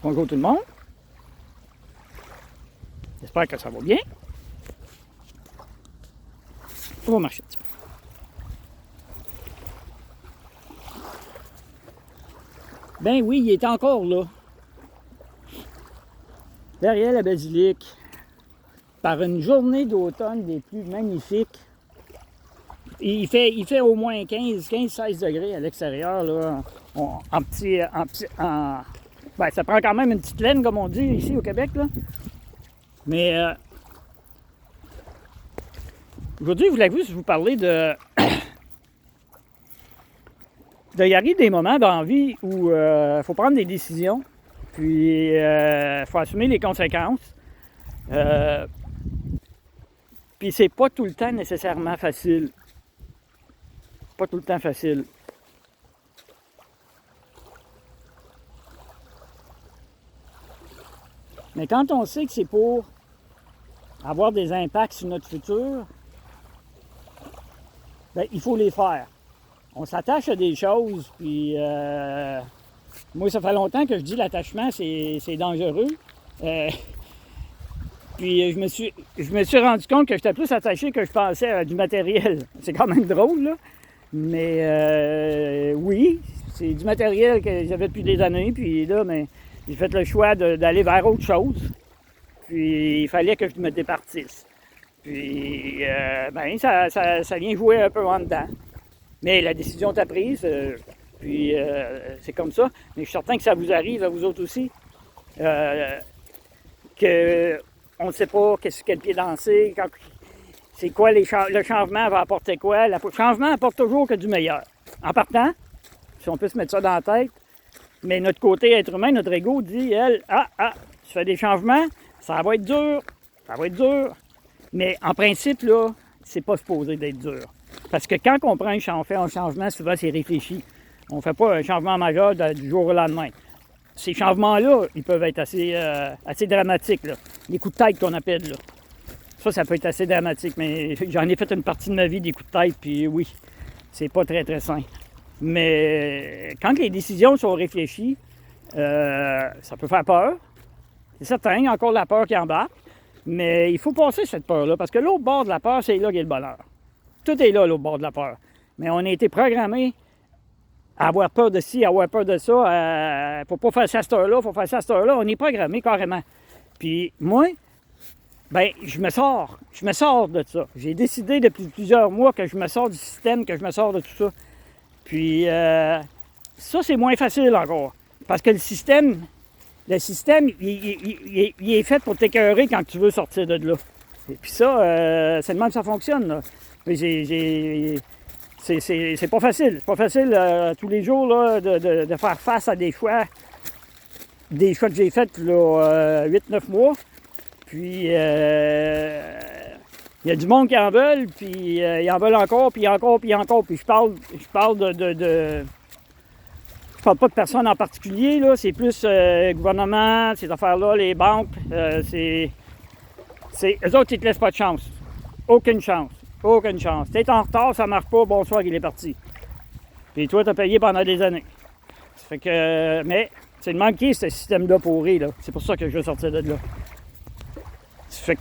Bonjour tout le monde. J'espère que ça va bien. On va marcher un petit peu. Ben oui, il est encore là. Derrière la basilique. Par une journée d'automne des plus magnifiques. Il fait au moins 15-16 degrés à l'extérieur, là. Ben, ça prend quand même une petite laine, comme on dit ici au Québec, là. Mais aujourd'hui, je voulais juste vous parler de... Il arrive des moments dans la vie où il faut prendre des décisions, puis il faut assumer les conséquences. Puis c'est pas tout le temps nécessairement facile. Pas tout le temps facile. Mais quand on sait que c'est pour avoir des impacts sur notre futur, ben, il faut les faire. On s'attache à des choses, puis moi, ça fait longtemps que je dis l'attachement, c'est dangereux. Puis je me suis rendu compte que j'étais plus attaché que je pensais à du matériel. C'est quand même drôle, là. Mais oui, c'est du matériel que j'avais depuis des années, puis là, mais j'ai fait le choix d'aller vers autre chose. Puis il fallait que je me départisse. Puis ben, ça vient jouer un peu en dedans. Mais la décision est prise, puis c'est comme ça. Mais je suis certain que ça vous arrive à vous autres aussi. Que on ne sait pas quel pied danser, c'est quoi le changement va apporter quoi. Le changement apporte toujours que du meilleur. En partant, si on peut se mettre ça dans la tête, mais notre côté être humain, notre ego dit, tu fais des changements, ça va être dur, Mais en principe, là, c'est pas supposé d'être dur. Parce que quand on fait un changement, souvent c'est réfléchi. On ne fait pas un changement majeur du jour au lendemain. Ces changements-là, ils peuvent être assez dramatiques, là. Les coups de tête qu'on appelle, là. Ça peut être assez dramatique, mais j'en ai fait une partie de ma vie des coups de tête, puis oui, c'est pas très, très sain. Mais quand les décisions sont réfléchies, ça peut faire peur. C'est certain, il y a encore la peur qui embarque, mais il faut passer cette peur-là, parce que l'autre bord de la peur, c'est là qu'il y a le bonheur. Tout est là, l'autre bord de la peur. Mais on a été programmés à avoir peur de ci, à avoir peur de ça, faut pas faire ça à cette heure-là, faut faire ça à cette heure-là. On est programmé carrément. Puis moi, ben, je me sors de ça. J'ai décidé depuis plusieurs mois que je me sors du système, que je me sors de tout ça. Puis ça, c'est moins facile encore. Parce que le système, il est fait pour t'écœurer quand tu veux sortir de là. Et puis ça, c'est de même que ça fonctionne, là. C'est pas facile. C'est pas facile tous les jours là, de faire face à des choix que j'ai faits là, 8-9 mois. Puis il y a du monde qui en veulent, puis ils en veulent encore, puis encore, puis encore. Puis je parle je parle pas de personnes en particulier, là. C'est plus gouvernement, ces affaires-là, les banques. Eux autres, ils te laissent pas de chance. Aucune chance. Aucune chance. T'es en retard, ça marche pas, bonsoir, il est parti. Puis toi, t'as payé pendant des années. Ça fait que... Mais c'est de manquer ce système-là pourri, là. C'est pour ça que je veux sortir de là. Ça fait que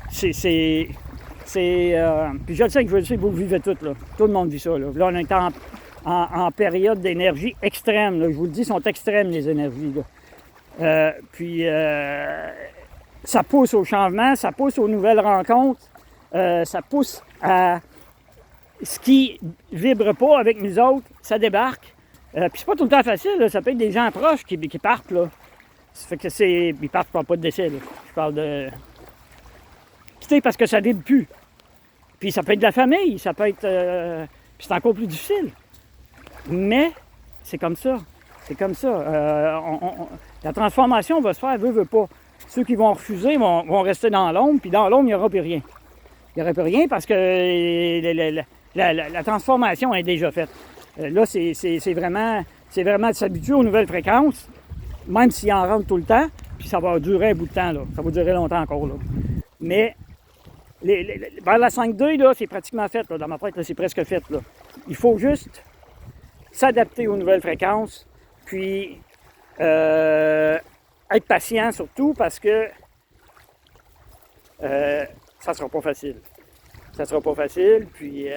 puis je le sais que vous le vivez tous, là. Tout le monde vit ça, là. Là, on est en période d'énergie extrême, là. Je vous le dis, sont extrêmes, les énergies, là. Ça pousse au changement, ça pousse aux nouvelles rencontres, ça pousse à ce qui vibre pas avec nous autres, ça débarque. Puis c'est pas tout le temps facile, là. Ça peut être des gens proches qui partent, là. Ça fait que ils partent, je parle pas de décès, là. Je parle de quitter parce que ça vibre plus. Puis ça peut être de la famille, ça peut être... puis c'est encore plus difficile. Mais c'est comme ça. C'est comme ça. La transformation va se faire, veut pas. Ceux qui vont refuser vont rester dans l'ombre, puis dans l'ombre, il n'y aura plus rien. Il n'y aura plus rien parce que la transformation est déjà faite. Là, c'est vraiment de s'habituer aux nouvelles fréquences, même s'il en rentre tout le temps, puis ça va durer un bout de temps, là. Ça va durer longtemps encore, là. Mais vers la 5.2, là, c'est pratiquement fait, là. Dans ma tête, là, c'est presque fait, là. Il faut juste s'adapter aux nouvelles fréquences, puis être patient surtout parce que ça sera pas facile. Ça sera pas facile, puis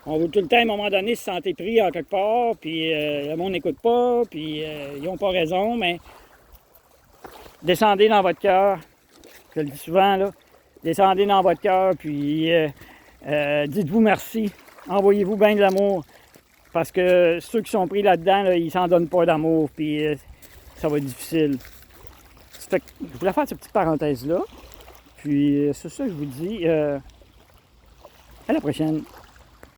on veut tout le temps, à un moment donné, se sentir pris en quelque part, puis le monde n'écoute pas, puis ils n'ont pas raison, mais descendez dans votre cœur, je le dis souvent, là, descendez dans votre cœur, puis dites-vous merci, envoyez-vous bien de l'amour, parce que ceux qui sont pris là-dedans, là, ils s'en donnent pas d'amour, puis ça va être difficile. Je voulais faire cette petite parenthèse-là, puis c'est ça que je vous dis, à la prochaine.